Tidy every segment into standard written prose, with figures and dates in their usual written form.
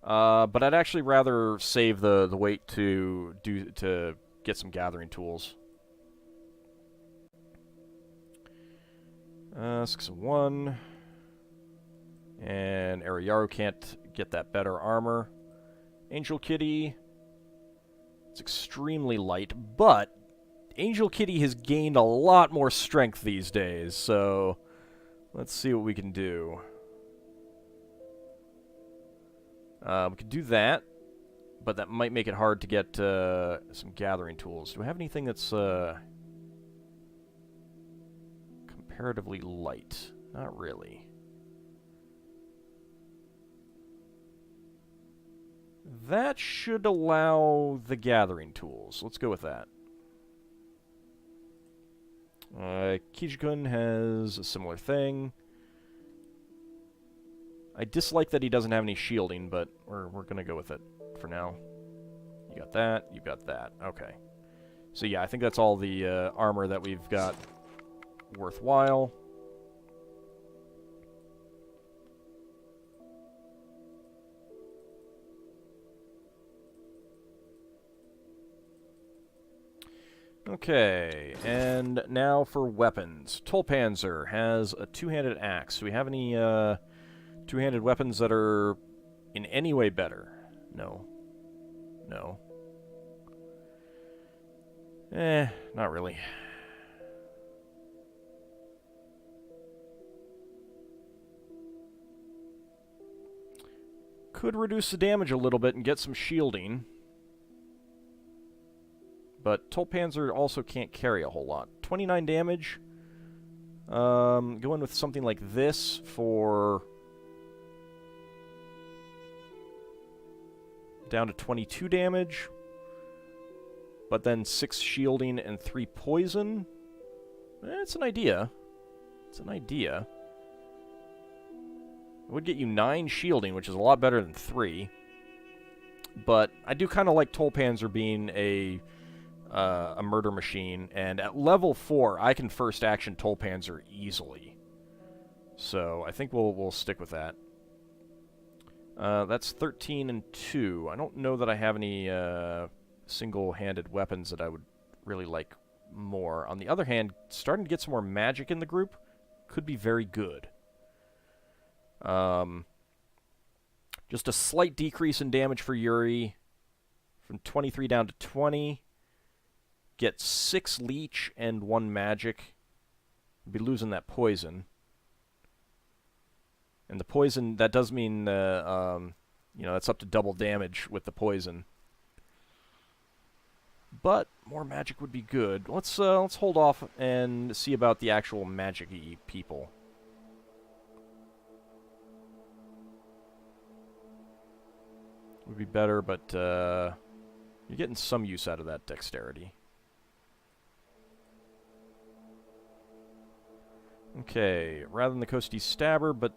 But I'd actually rather save the weight to get some gathering tools. 6 and 1. And Ariyaru can't get that better armor. Angel Kitty, it's extremely light, but Angel Kitty has gained a lot more strength these days, so let's see what we can do. We could do that, but that might make it hard to get some gathering tools. Do we have anything that's comparatively light? Not really. That should allow the gathering tools. Let's go with that. Kijikun has a similar thing. I dislike that he doesn't have any shielding, but we're going to go with it for now. You got that, you got that. Okay. So yeah, I think that's all the armor that we've got worthwhile. Okay, and now for weapons. Tolpanzer has a two-handed axe. Do we have any two-handed weapons that are in any way better? No. No. Not really. Could reduce the damage a little bit and get some shielding. But Tolpanzer also can't carry a whole lot. 29 damage. Going with something like this for down to 22 damage. But then 6 shielding and 3 poison. It's an idea. It's an idea. It would get you 9 shielding, which is a lot better than 3. But I do kind of like Tolpanzer being a murder machine, and at level 4, I can first action Tolpanzer easily. So I think we'll stick with that. That's 13 and 2. I don't know that I have any single-handed weapons that I would really like more. On the other hand, starting to get some more magic in the group could be very good. Just a slight decrease in damage for Yuri, from 23 down to 20. Get 6 leech and 1 magic. Be losing that poison. And the poison, that does mean, you know, that's up to double damage with the poison. But more magic would be good. Let's hold off and see about the actual magic-y people. Would be better, but you're getting some use out of that dexterity. Okay, rather than the Coastie Stabber, but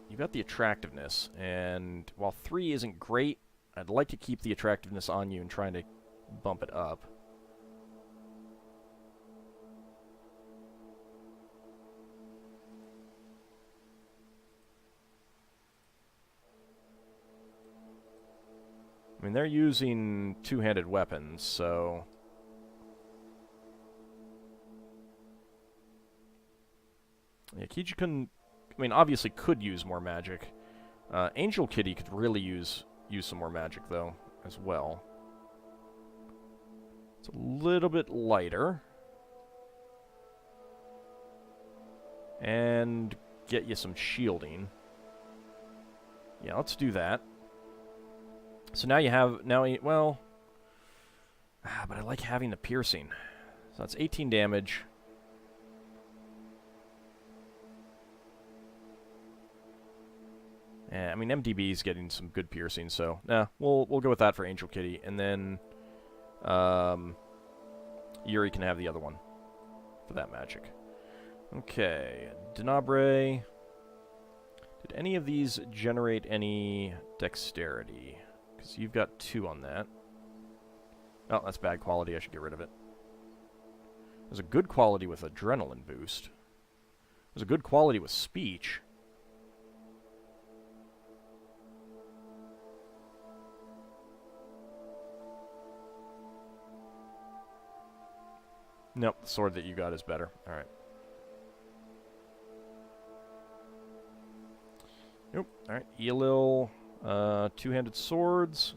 you've got the attractiveness, and while 3 isn't great, I'd like to keep the attractiveness on you and trying to bump it up. I mean, they're using two-handed weapons, so yeah, Kijikun, I mean, obviously could use more magic. Angel Kitty could really use some more magic, though, as well. It's a little bit lighter. And get you some shielding. Yeah, let's do that. So now you have, well, but I like having the piercing. So that's 18 damage. I mean, MDB is getting some good piercing, so we'll go with that for Angel Kitty, and then Yuri can have the other one for that magic. Okay, Denabre. Did any of these generate any dexterity? Because you've got 2 on that. Oh, that's bad quality. I should get rid of it. There's a good quality with adrenaline boost. There's a good quality with speech. Nope, the sword that you got is better. Alright. Nope. Alright, Elil, two-handed swords.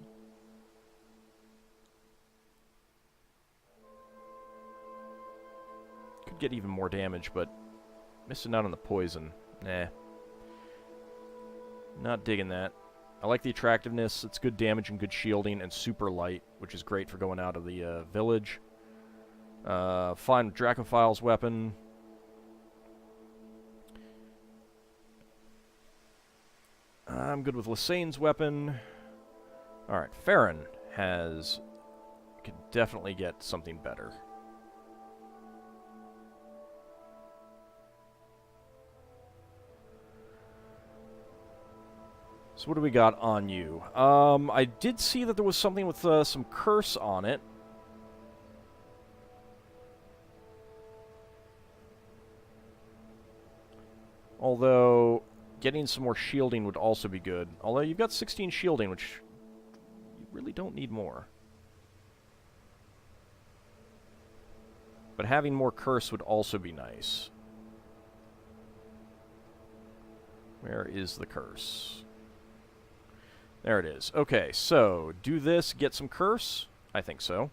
Could get even more damage, but missing out on the poison. Nah. Not digging that. I like the attractiveness. It's good damage and good shielding and super light, which is great for going out of the village. Fine with Dracophile's weapon. I'm good with Lysane's weapon. Alright, Farron has... could definitely get something better. So what do we got on you? I did see that there was something with some curse on it. Although, getting some more shielding would also be good. Although you've got 16 shielding, which you really don't need more. But having more curse would also be nice. Where is the curse? There it is. Okay, so, do this, get some curse? I think so.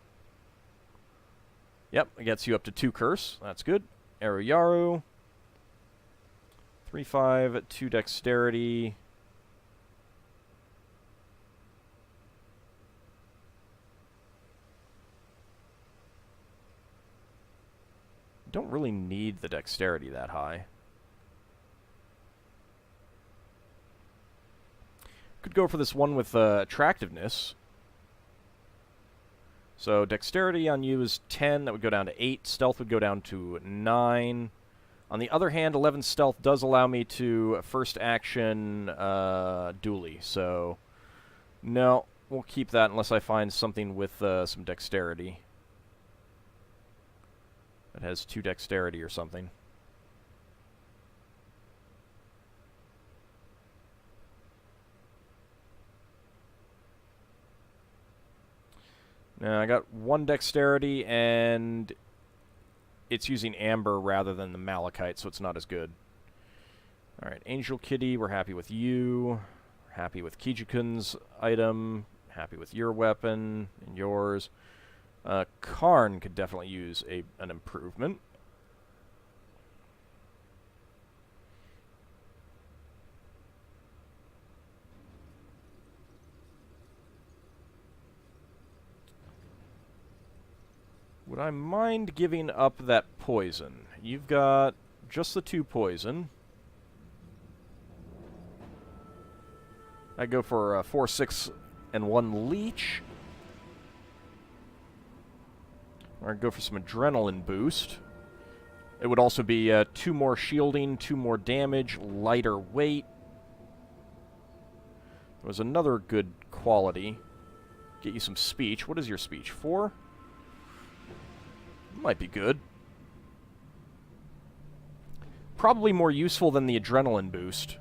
Yep, it gets you up to 2 curse. That's good. Aruyaru. 3-5, 2 dexterity. Don't really need the dexterity that high. Could go for this one with attractiveness. So dexterity on you is 10. That would go down to 8. Stealth would go down to 9. On the other hand, 11 stealth does allow me to first action dually. So no, we'll keep that unless I find something with some dexterity. That has 2 dexterity or something. Now, I got 1 dexterity, and it's using amber rather than the malachite, so it's not as good. Alright, Angel Kitty, we're happy with you. We're happy with Kijikun's item. Happy with your weapon and yours. Karn could definitely use an improvement. Would I mind giving up that poison? You've got just the 2 poison. I go for 4, 6, and 1 leech. Or I'd go for some adrenaline boost. It would also be 2 more shielding, 2 more damage, lighter weight. There was another good quality. Get you some speech. What is your speech? 4? Might be good. Probably more useful than the adrenaline boost.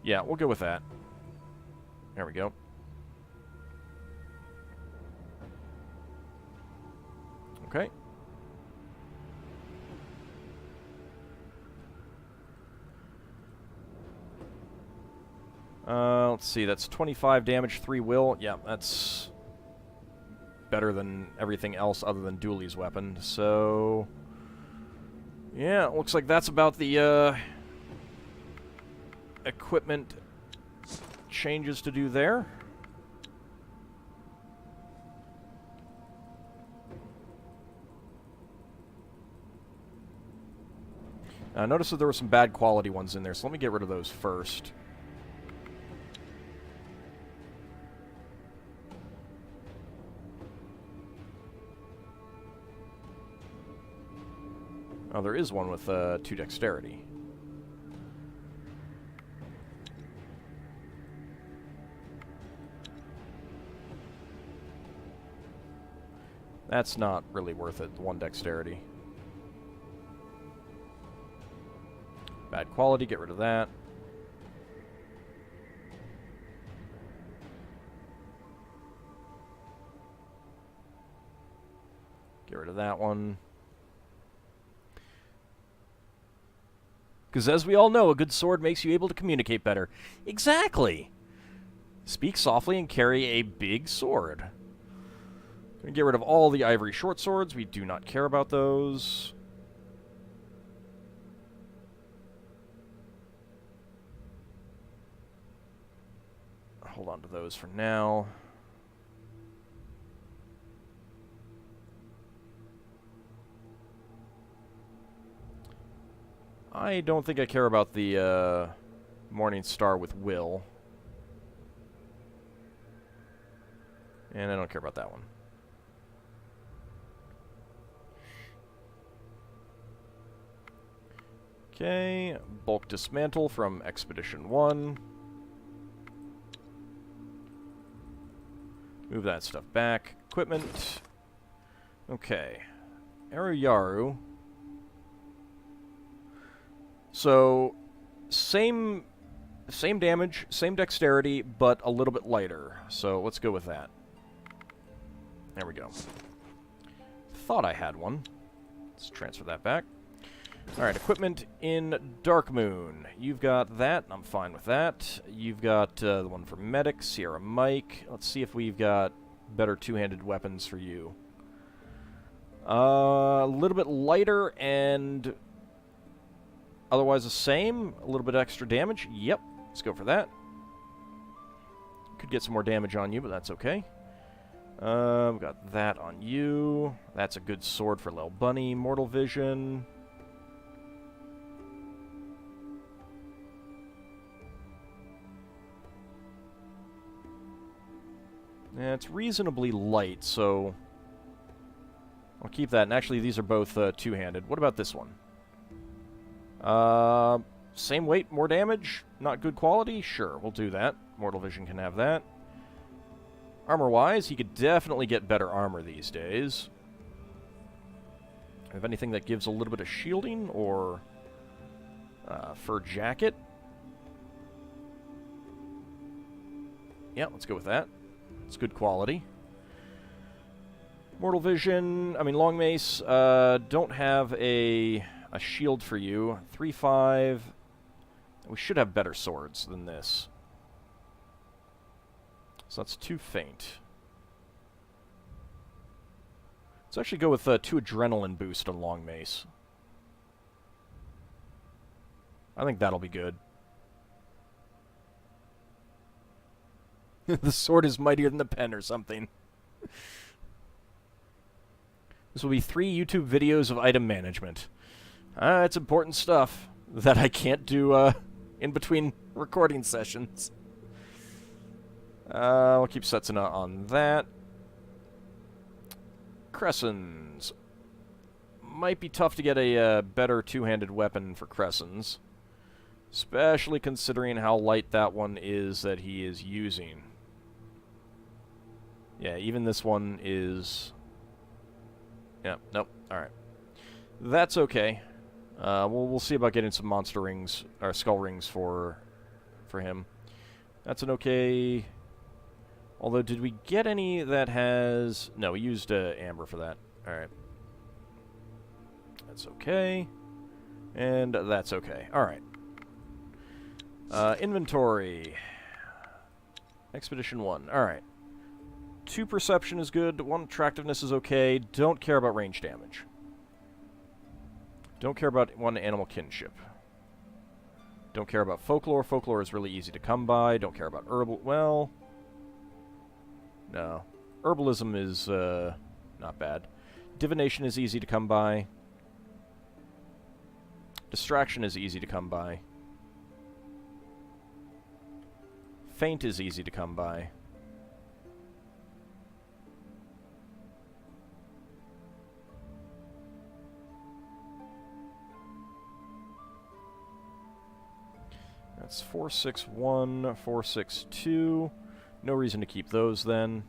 Yeah, we'll go with that. There we go. Okay. Let's see, that's 25 damage, 3 will. Yeah, that's better than everything else other than Dooley's weapon. So, yeah, it looks like that's about the equipment changes to do there. Notice that there were some bad quality ones in there, so let me get rid of those first. Oh, there is one with 2 dexterity. That's not really worth it, 1 dexterity. Bad quality, get rid of that. Get Get rid of that one. Because as we all know, a good sword makes you able to communicate better. Exactly! Speak softly and carry a big sword. Gonna get rid of all the ivory short swords. We do not care about those. Hold on to those for now. I don't think I care about the Morning Star with Will. And I don't care about that one. Okay, bulk dismantle from Expedition 1. Move that stuff back. Equipment. Okay. Yaru. So, same damage, same dexterity, but a little bit lighter. So, let's go with that. There we go. Thought I had one. Let's transfer that back. Alright, equipment in Dark Moon. You've got that, I'm fine with that. You've got the one for Medic, Sierra Mike. Let's see if we've got better two-handed weapons for you. A little bit lighter and otherwise the same. A little bit extra damage. Yep, let's go for that. Could get some more damage on you, but that's okay. We've got that on you. That's a good sword for Lil Bunny. Mortal Vision. Yeah, it's reasonably light, so I'll keep that. And actually, these are both two-handed. What about this one? Same weight, more damage, not good quality? Sure, we'll do that. Mortal Vision can have that. Armor-wise, he could definitely get better armor these days. Have anything that gives a little bit of shielding or fur jacket? Yeah, let's go with that. It's good quality. Mortal Vision, I mean Long Mace, don't have a shield for you. 3-5. We should have better swords than this. So that's 2 faint. Let's actually go with 2 adrenaline boost on Long Mace. I think that'll be good. The sword is mightier than the pen or something. This will be 3 YouTube videos of item management. It's important stuff that I can't do in between recording sessions. I'll keep Setsuna on that. Cressons. Might be tough to get a better two-handed weapon for Cressons. Especially considering how light that one is that he is using. Yeah, even this one is... Yeah, nope, alright. That's okay. We'll see about getting some monster rings, or skull rings for him. That's an okay... Although, did we get any that has... No, we used amber for that. Alright. That's okay. And that's okay. Alright. Inventory. Expedition 1. Alright. 2 perception is good. 1 attractiveness is okay. Don't care about range damage. Don't care about 1 animal kinship. Don't care about folklore. Folklore is really easy to come by. Don't care about herbal... Well... No. Herbalism is, not bad. Divination is easy to come by. Distraction is easy to come by. Feint is easy to come by. That's 461, 462. No reason to keep those then.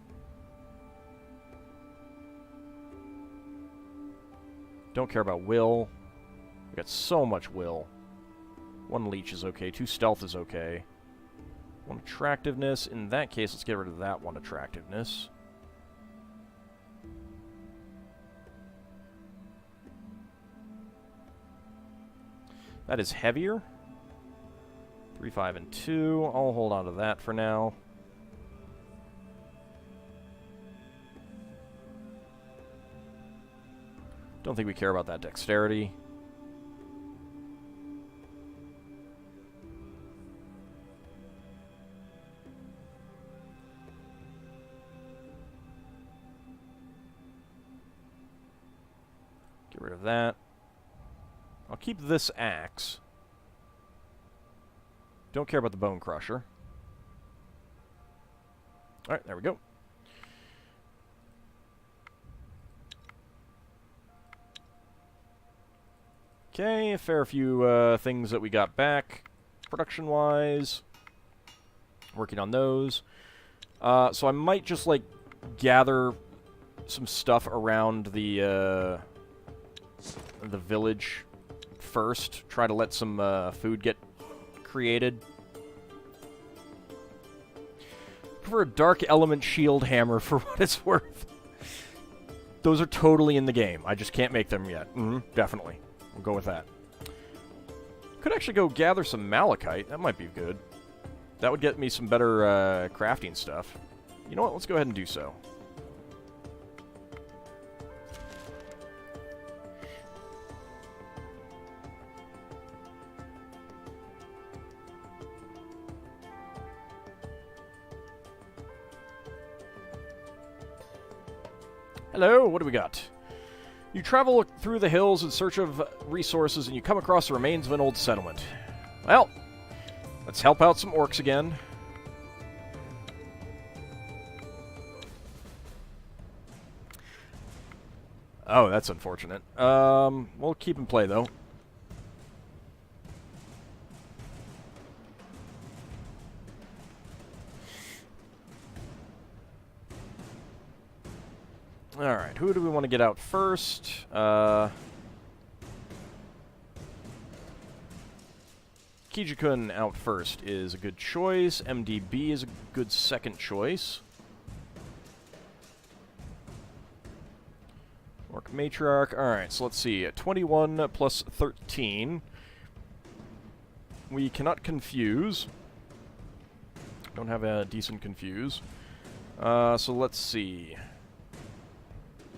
Don't care about will. We got so much will. 1 leech is okay. 2 stealth is okay. 1 attractiveness. In that case, let's get rid of that 1 attractiveness. That is heavier. 3, 5, and 2. I'll hold on to that for now. Don't think we care about that dexterity. Get rid of that. I'll keep this axe. Don't care about the bone crusher. Alright, there we go. Okay, a fair few things that we got back, production-wise. Working on those. So I might just, like, gather some stuff around the village first. Try to let some food get created. For a dark element shield hammer, for what it's worth. Those are totally in the game. I just can't make them yet. Definitely. We'll go with that. Could actually go gather some malachite. That might be good. That would get me some better crafting stuff. You know what? Let's go ahead and do so. Hello, what do we got? You travel through the hills in search of resources, and you come across the remains of an old settlement. Well, let's help out some orcs again. Oh, that's unfortunate. We'll keep in play, though. Alright, who do we want to get out first? Kijikun out first is a good choice. MDB is a good second choice. Orc Matriarch. Alright, so let's see. 21 plus 13. We cannot confuse. Don't have a decent confuse. So let's see.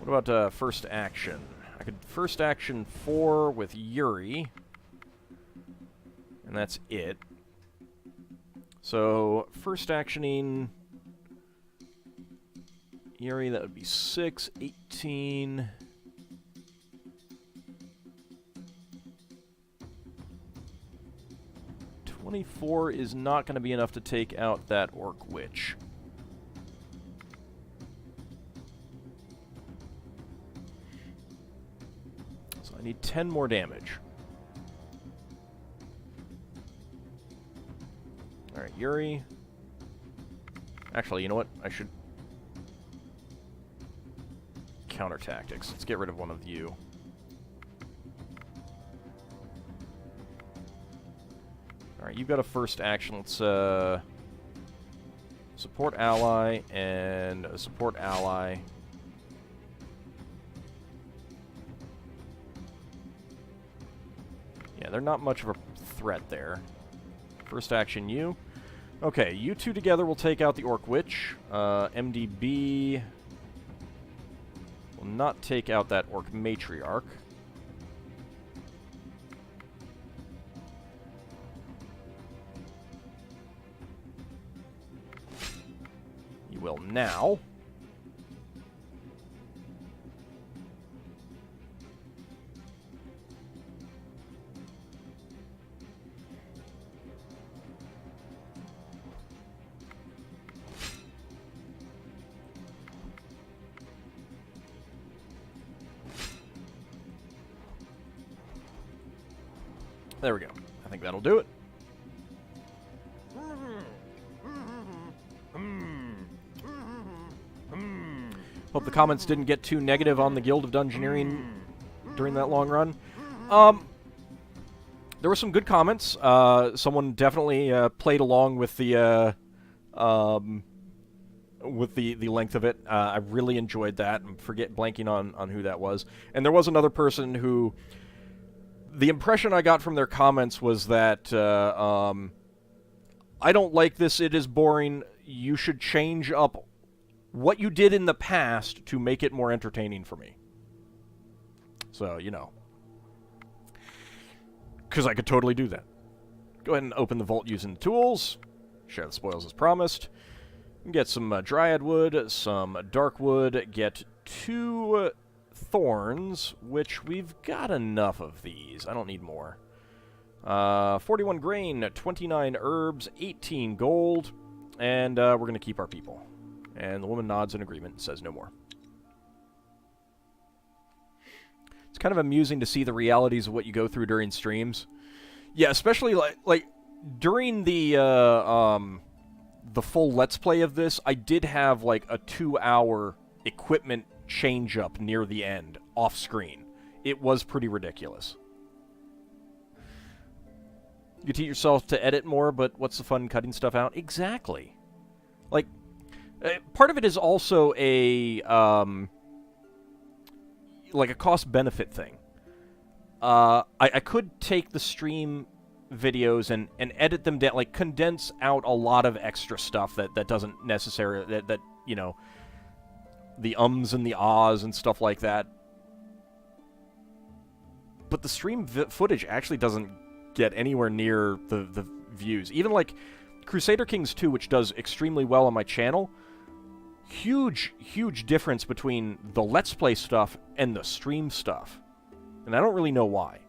What about first action? I could first action 4 with Yuri. And that's it. So, first actioning Yuri, that would be 6, 18... 24 is not going to be enough to take out that Orc Witch. So I need 10 more damage. Alright, Yuri. Actually, you know what? I should... Counter tactics. Let's get rid of one of you. Alright, you've got a first action. Let's, support ally and a support ally. Yeah, they're not much of a threat there. First action, you. Okay, you two together will take out the Orc Witch. MDB will not take out that Orc Matriarch. You will now. There we go. I think that'll do it. Hope the comments didn't get too negative on the Guild of Dungeoneering during that long run. There were some good comments. Someone definitely played along with the length of it. I really enjoyed that. I'm blanking on who that was. And there was another person who The impression I got from their comments was that, I don't like this, it is boring, you should change up what you did in the past to make it more entertaining for me. So, you know. Because I could totally do that. Go ahead and open the vault using the tools. Share the spoils as promised. Get some dryad wood, some dark wood, get 2 thorns, which we've got enough of these. I don't need more. 41 grain, 29 herbs, 18 gold, and we're going to keep our people. And the woman nods in agreement and says no more. It's kind of amusing to see the realities of what you go through during streams. Yeah, especially like during the full Let's Play of this, I did have like a 2-hour equipment change-up near the end, off-screen. It was pretty ridiculous. You teach yourself to edit more, but what's the fun cutting stuff out? Exactly. Like, part of it is also a, like a cost-benefit thing. I could take the stream videos and edit them down, like, condense out a lot of extra stuff that doesn't necessarily, that you know, the ums and the ahs and stuff like that. But the stream footage actually doesn't get anywhere near the views. Even, like, Crusader Kings 2, which does extremely well on my channel, huge difference between the Let's Play stuff and the stream stuff. And I don't really know why.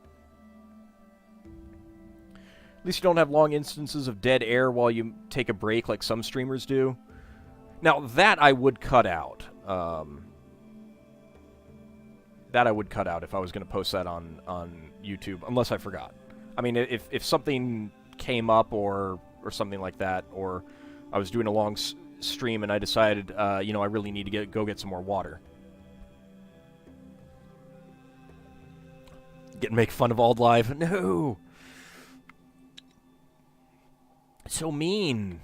At least you don't have long instances of dead air while you take a break like some streamers do. Now, that I would cut out. That I would cut out if I was going to post that on YouTube, unless I forgot. I mean, if something came up or something like that, or I was doing a long stream and I decided, you know, I really need to go get some more water. Make fun of AuldLive. No! It's so mean.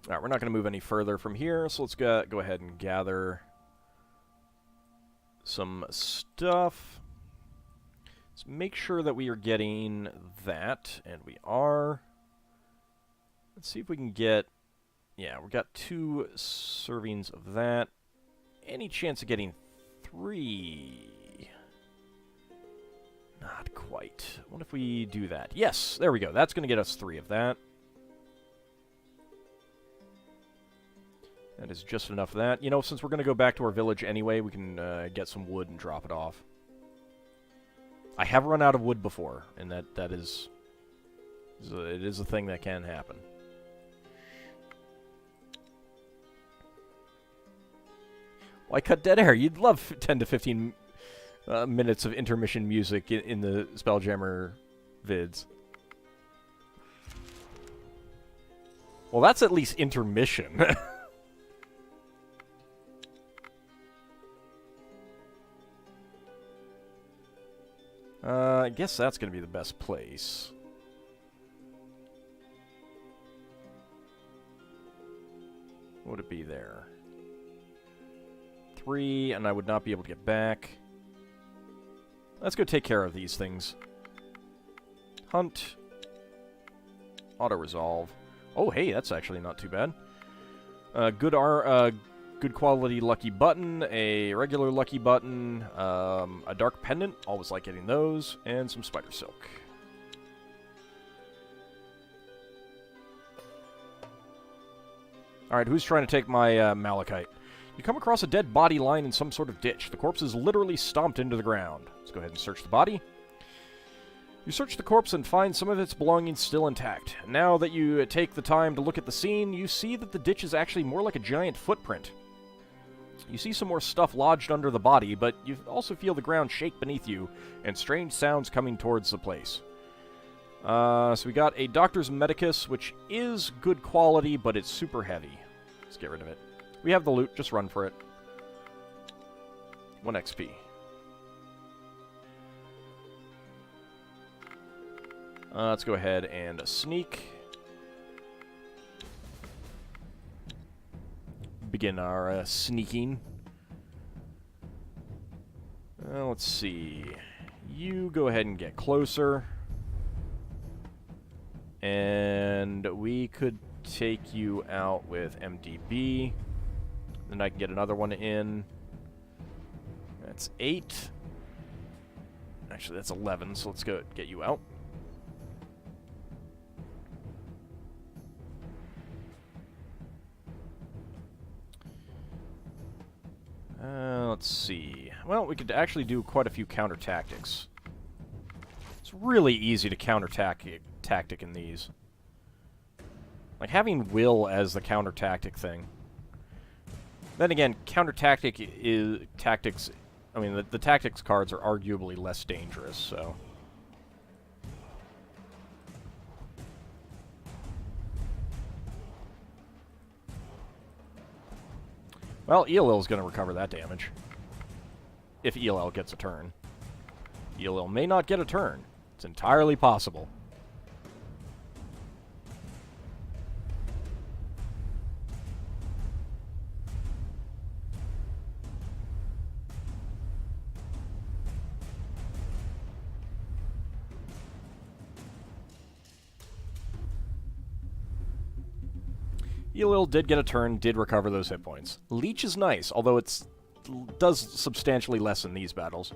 Alright, we're not going to move any further from here, so let's go ahead and gather some stuff. Let's make sure that we are getting that, and we are. Let's see if we can get... Yeah, we've got 2 servings of that. Any chance of getting 3? Not quite. What if we do that? Yes, there we go. That's going to get us 3 of that. That is just enough of that. You know, since we're going to go back to our village anyway, we can get some wood and drop it off. I have run out of wood before, and that is... It is a thing that can happen. Why cut dead air? You'd love 10 to 15 minutes of intermission music in the Spelljammer vids. Well, that's at least intermission. I guess that's going to be the best place. What would it be there? 3, and I would not be able to get back. Let's go take care of these things. Hunt. Auto-resolve. Oh, hey, that's actually not too bad. Good quality lucky button, a regular lucky button, a dark pendant, always like getting those, and some spider silk. Alright, who's trying to take my malachite? You come across a dead body lying in some sort of ditch. The corpse is literally stomped into the ground. Let's go ahead and search the body. You search the corpse and find some of its belongings still intact. Now that you take the time to look at the scene, you see that the ditch is actually more like a giant footprint. You see some more stuff lodged under the body, but you also feel the ground shake beneath you, and strange sounds coming towards the place. So we got a Doctor's Medicus, which is good quality, but it's super heavy. Let's get rid of it. We have the loot, just run for it. 1 XP. Let's go ahead and sneak. Begin our sneaking. let's see. You go ahead and get closer. And we could take you out with MDB. Then I can get another one in. That's 8. Actually, that's 11, so let's go get you out. Let's see. Well, we could actually do quite a few counter tactics. It's really easy to counter tactic in these. Like having will as the counter tactic thing. Then again, counter tactic is tactics. I mean, the tactics cards are arguably less dangerous, so. Well, ELL is going to recover that damage. If ELL gets a turn. ELL may not get a turn. It's entirely possible. ELL did get a turn, did recover those hit points. Leech is nice, although it does substantially less in these battles.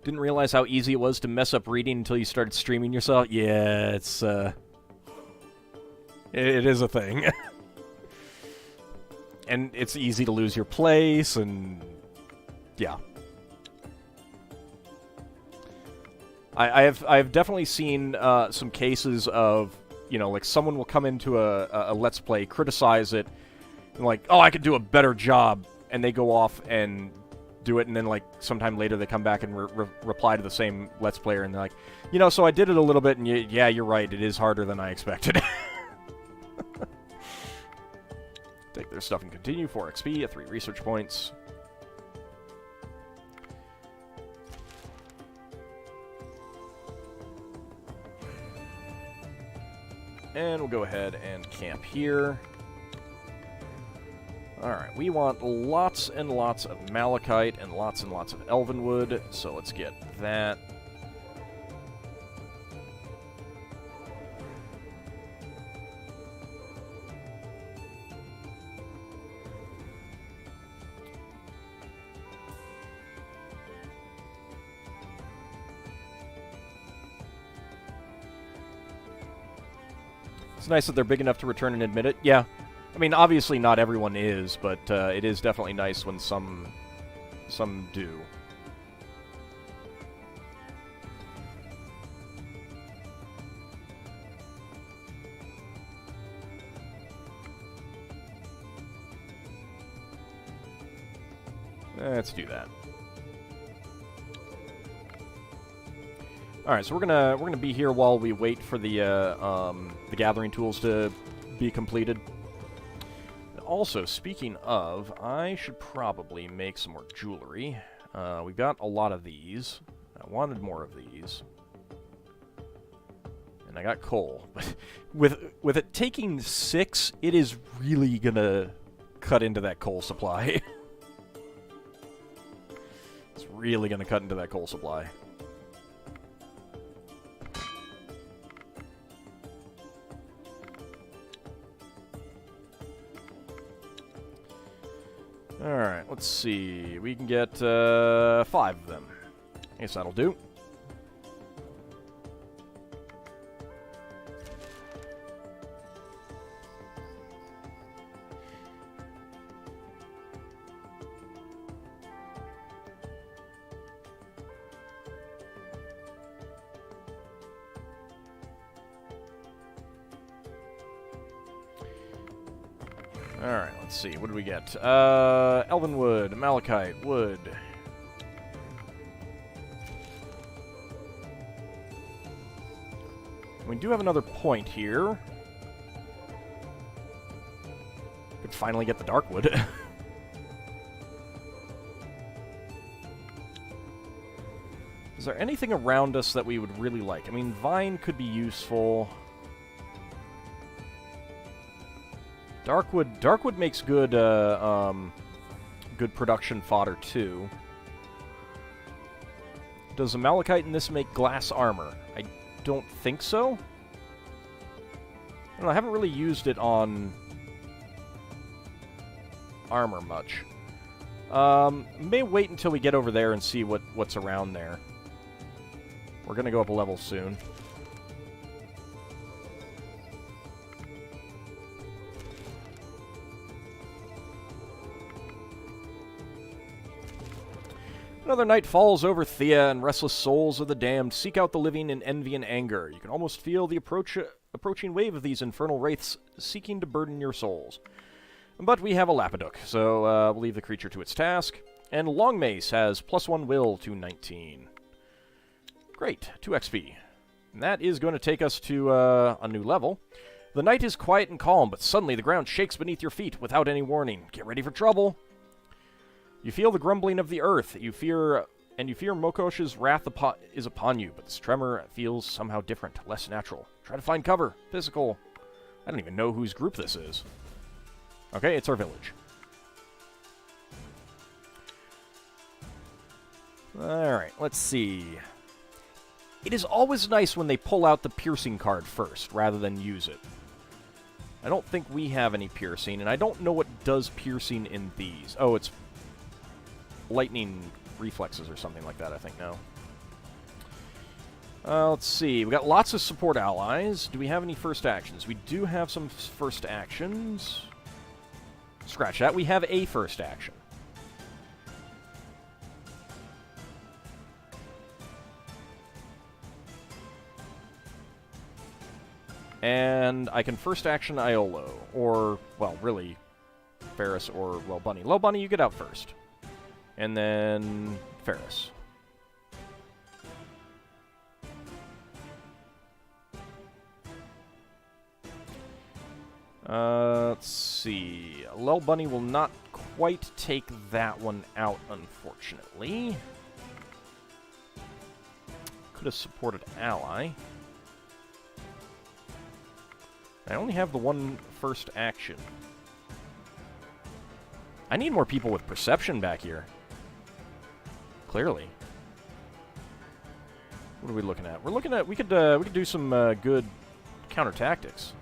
Didn't realize how easy it was to mess up reading until you started streaming yourself. Yeah, it's, it is a thing. And it's easy to lose your place, and yeah. I've definitely seen some cases of, you know, like someone will come into a Let's Play, criticize it, and like, oh, I could do a better job, and they go off and do it, and then like sometime later they come back and reply to the same Let's Player, and they're like, you know, so I did it a little bit, and yeah, you're right, it is harder than I expected. Take their stuff and continue. 4 XP at 3 research points. And we'll go ahead and camp here. Alright, we want lots and lots of malachite and lots of elvenwood, so let's get that. It's nice that they're big enough to return and admit it. Yeah. I mean, obviously not everyone is, but it is definitely nice when some do. Let's do that. All right, so we're gonna be here while we wait for the gathering tools to be completed. Also, speaking of, I should probably make some more jewelry. We've got a lot of these. I wanted more of these, and I got coal. with it taking 6, it is really gonna cut into that coal supply. It's really gonna cut into that coal supply. Alright, let's see. We can get 5 of them. I guess that'll do. Alright, let's see. What do we get? Elvenwood, malachite, wood. We do have another point here. Could finally get the darkwood. Is there anything around us that we would really like? I mean, vine could be useful. Darkwood makes good, good production fodder too. Does a Malachite in this make glass armor? I don't think so. I don't know, I haven't really used it on armor much. May wait until we get over there and see what's around there. We're gonna go up a level soon. Another night falls over Thea, and restless souls of the damned seek out the living in envy and anger. You can almost feel the approaching wave of these infernal wraiths seeking to burden your souls. But we have a Lapidook, so we'll leave the creature to its task. And Longmace has +1 will to 19. Great, 2 XP. And that is going to take us to a new level. The night is quiet and calm, but suddenly the ground shakes beneath your feet without any warning. Get ready for trouble! You feel the grumbling of the earth. You fear Mokosh's wrath is upon you, but this tremor feels somehow different, less natural. Try to find cover. Physical. I don't even know whose group this is. Okay, it's our village. Alright, let's see. It is always nice when they pull out the piercing card first, rather than use it. I don't think we have any piercing, and I don't know what does piercing in these. Oh, it's lightning reflexes or something like that, I think, now. Let's see. We got lots of support allies. Do we have any first actions? We do have some first actions. Scratch that. We have a first action. And I can first action Iolo, or, well, really, Ferris or Well Bunny. Low Bunny, you get out first. And then Ferris. Let's see. Lil Bunny will not quite take that one out, unfortunately. Could have supported ally. I only have the one first action. I need more people with perception back here. Clearly. What are we looking at? We're looking at we could do some good counter tactics.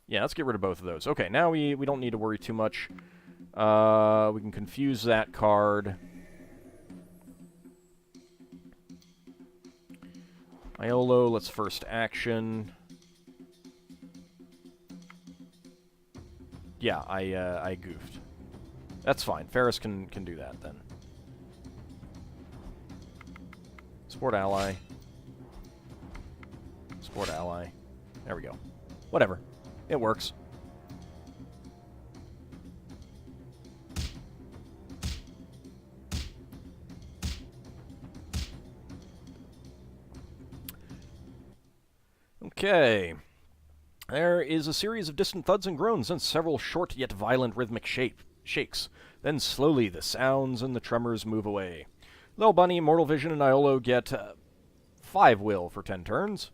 Yeah, let's get rid of both of those. Okay, now we don't need to worry too much. We can confuse that card. Iolo, let's first action. Yeah, I goofed. That's fine. Ferris can do that then. Support ally. Support ally. There we go. Whatever. It works. Okay. There is a series of distant thuds and groans and several short yet violent rhythmic shakes. Then slowly the sounds and the tremors move away. Lil Bunny, Mortal Vision, and Iolo get 5 will for 10 turns.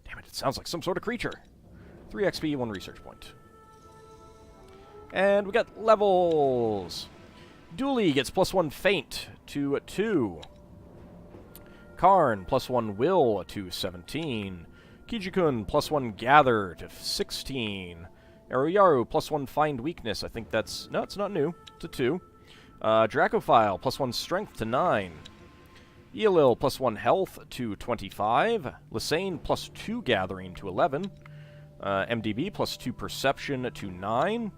Damn it, it sounds like some sort of creature. 3 XP, 1 research point. And we got levels. Dooley gets +1 faint to 2. Karn, +1 will to 17. Kijikun, +1 gather to 16. Eroyaru, +1 find weakness. I think that's... No, it's not new. To 2. Dracophile, +1 strength to 9. Eolil, +1 health to 25. Lysane, +2 gathering to 11. MDB, +2 perception to 9.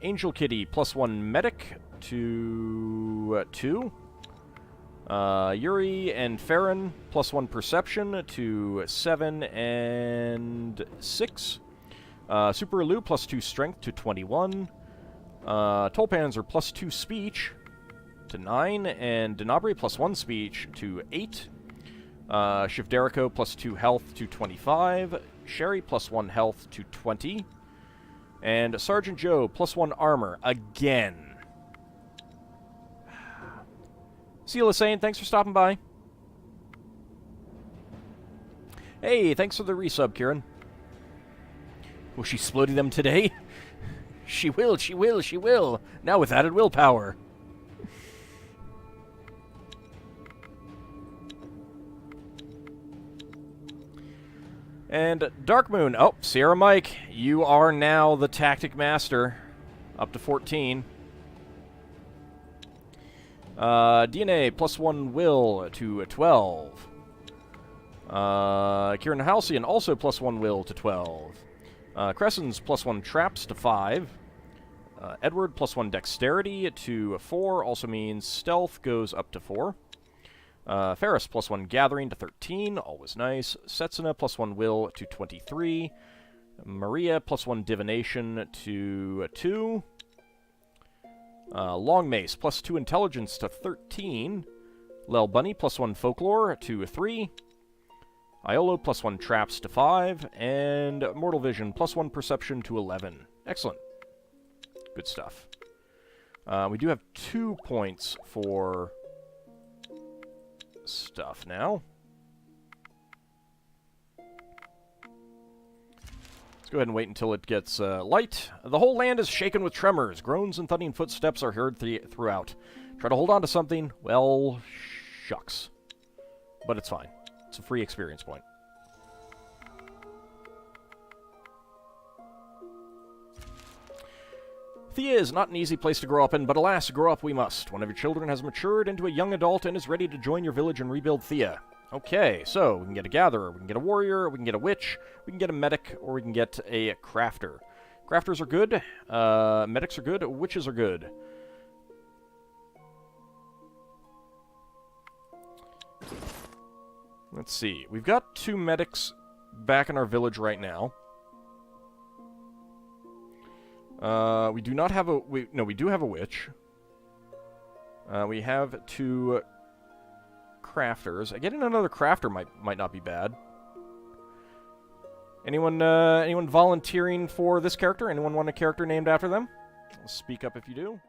Angel Kitty, +1 medic to 2. Yuri and Farron, +1 perception to 7 and 6. Super Elu, +2 strength to 21. Tolpanzer, +2 speech to 9. And Denabre, +1 speech to 8. Shivderico, +2 health to 25. Sherry, +1 health to 20. And Sergeant Joe, +1 armor, again. See you, Lysane. Thanks for stopping by. Hey, thanks for the resub, Kieran. Will she splodey them today? She will, she will, she will. Now with added willpower. And Dark Moon. Oh, Sierra Mike, you are now the Tactic Master. Up to 14. DNA, +1 will to 12. Kieran Halcyon, also +1 will to 12. Crescens, +1 traps to 5. Edward, +1 dexterity to 4, also means stealth goes up to 4. Ferris, +1 gathering to 13, always nice. Setsuna, +1 will to 23. Maria, +1 divination to 2. Long Mace, +2 intelligence to 13. Lel Bunny, +1 folklore to 3. Iolo, +1 traps to 5. And Mortal Vision, +1 perception to 11. Excellent. Good stuff. We do have 2 points for stuff now. Let's go ahead and wait until it gets light. The whole land is shaken with tremors. Groans and thudding footsteps are heard throughout. Try to hold on to something. Well, shucks. But it's fine. It's a free experience point. Thea is not an easy place to grow up in, but alas, grow up we must. One of your children has matured into a young adult and is ready to join your village and rebuild Thea. Okay, so we can get a gatherer, we can get a warrior, we can get a witch, we can get a medic, or we can get a crafter. Crafters are good, medics are good, witches are good. Let's see, we've got 2 medics back in our village right now. We do not have a... No, we do have a witch. We have 2 crafters. Getting another crafter might not be bad. Anyone volunteering for this character? Anyone want a character named after them? Speak up if you do.